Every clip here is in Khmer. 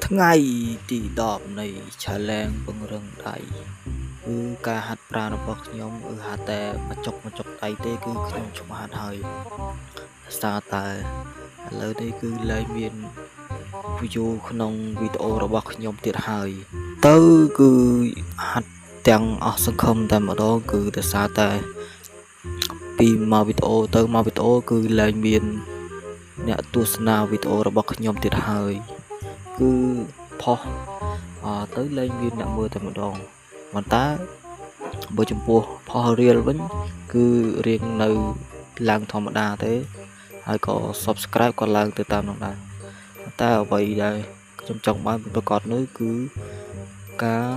ថ្ងៃទី10នៃឆាឡែងពង្រឹងដៃគឺការហាត់ប្រាណរបស់ខ្ញុំហាត់តែមកចុកដៃទេគឺខ្ញុំឆ្មាហាត់ហើយស្ទើរតែឥឡូវនេះគឺលែងមាន view ក្នុងវីដេអូរបស់ខ្ញុំទៀតហើយទៅគឺហាត់ទាំងអស់សង្ឃឹមតែម្ដងគឺដោយសារតែពីមកវីដេអូទៅមកវីដេអូគឺលែងមានអ្នកទស្សនាវីដេអូរបស់ខ្ញុំទៀតហើយគឺផុសទៅលែងមានអ្នកមើលតែម្ដងប៉ុន្តែបើចំពោះផុសរៀលវិញគឺរៀងនៅឡើងធម្មតាទេហើយក៏ subscribe ក៏ឡើងទៅតាមនោះដែរតែអ្វីដែលខ្ញុំចង់បានប្រកបនោះគឺការ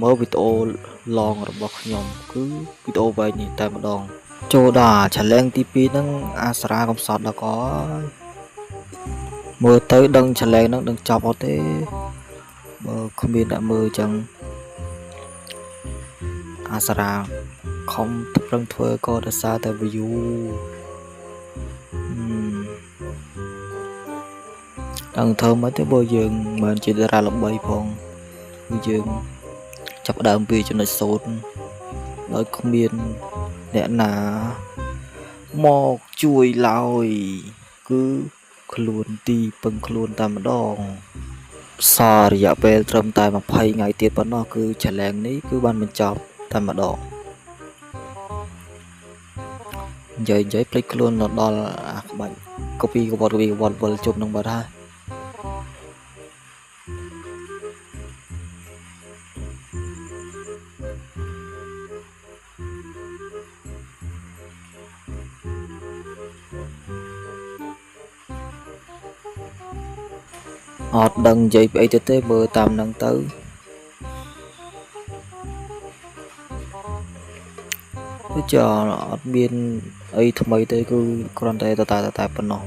មើលវីដេអូឡងរបស់ខ្ញុំគឺវីដេអូវែងនេះតែម្ដងចូលដល់ challenge ទី2ហ្នឹងអាសារាកំសត់ដល់ក៏មើលទៅដឹង challenge ហ្នឹងដឹងចប់អត់ទេបើគ្មានអ្នកមើលចឹងអាសារាខំប្រឹងធ្វើក៏ដោយសារតែ view ដឹងធ្វើមកទេបើយើងមិនជាតារាល្បីផងគឺយើងចាប់ដើមពីចំណុច0ដោយគ្មានអ្នកណាមកជួយឡើយគឺខ្លួនទីពឹងខ្លួនតែម្ដងសល់រយៈពេលត្រឹមតែ20ថ្ងៃទៀតប៉ុណ្ណោះគឺ challenge នេះគឺបានបញ្ចប់តែម្ដងនិយាយភ្លេចខ្លួនដល់អាក្បាច់ copy កវត្តវិលជុំនឹងបាត់ហើយអត់ដឹងនិយាយពីអីទៅទេមើលតាមហ្នឹងទៅគឺអត់មានអីថ្មីទេគឺគ្រាន់តែតែប៉ុណ្ណោះ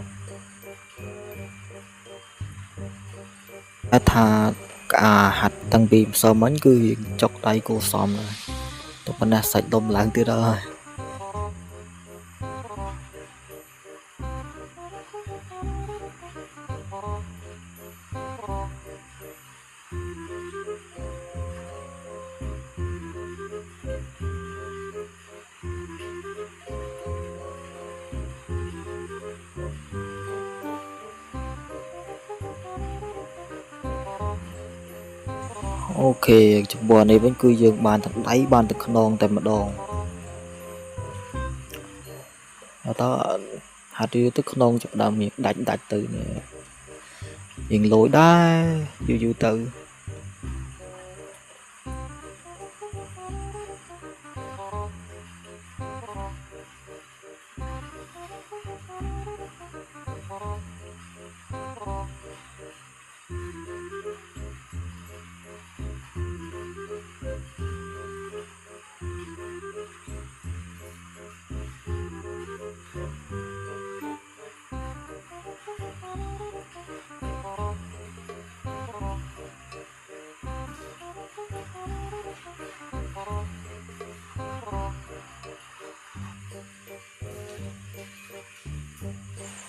ថាហាត់តាំងពីម្សិលមិញគឺចុកដៃគោសមដែរតែប៉ុណ្ណេះសាច់ដុំឡើងទៀតហើយអូខេចំពោះនេះវិញគឺយើងបានទាំងដៃបានទាំងខ្នងតែម្ដងតើហាត់ទៅខ្នងចាប់ដើមមានដាច់ទៅនេះយើងលយដែរយូរទៅ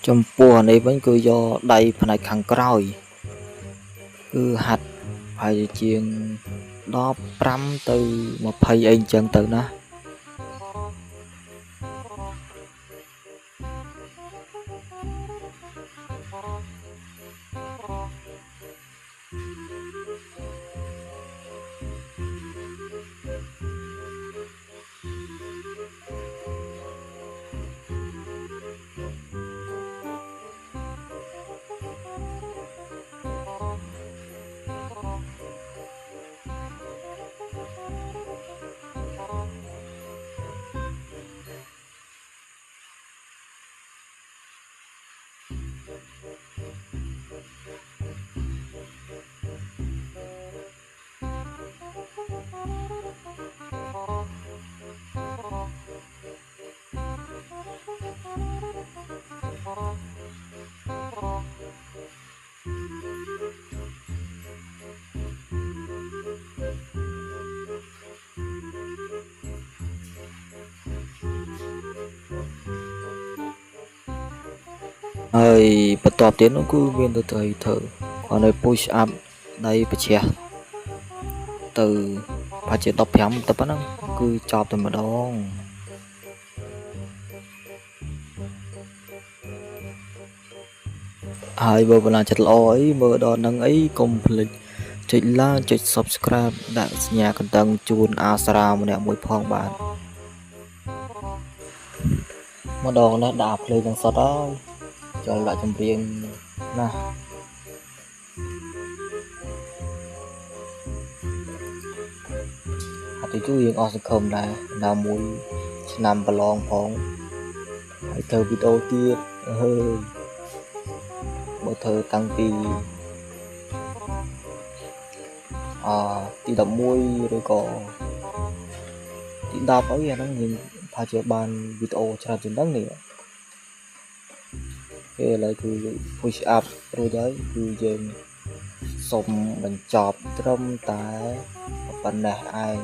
ចំពោះនេះវិញគឺយកដៃផ្នែកខាងក្រោយគឺហាត់ហើយជាង15ទៅ20អីអញ្ចឹងទៅណាហើយបន្ទាប់ទៀតនោះគឺមានទៅធ្វើ còn đây push up đây phải chia từ phải chia tập 5 tập nó cứ chọc từ mà đâu hai bữa là chặt lo ấy bữa đó nâng ấy complete chích like chích subscribe đã nhà cần tăng chun asra một nè mỗi phong bạn mà đòn nó đạp lên đằng sau đó cho lại trong riêng nè thì chú yên ở sân khom này là mũi nằm và lon phong hãy thơ video tiết bộ thơ tăng vì tí đậm môi rồi có tí đạp ấy nó nhìn phải chưa bàn video cho trên đất này cái lại cứ push up rồi đấy cứ dừng xong mình chọc trong tại phần này ai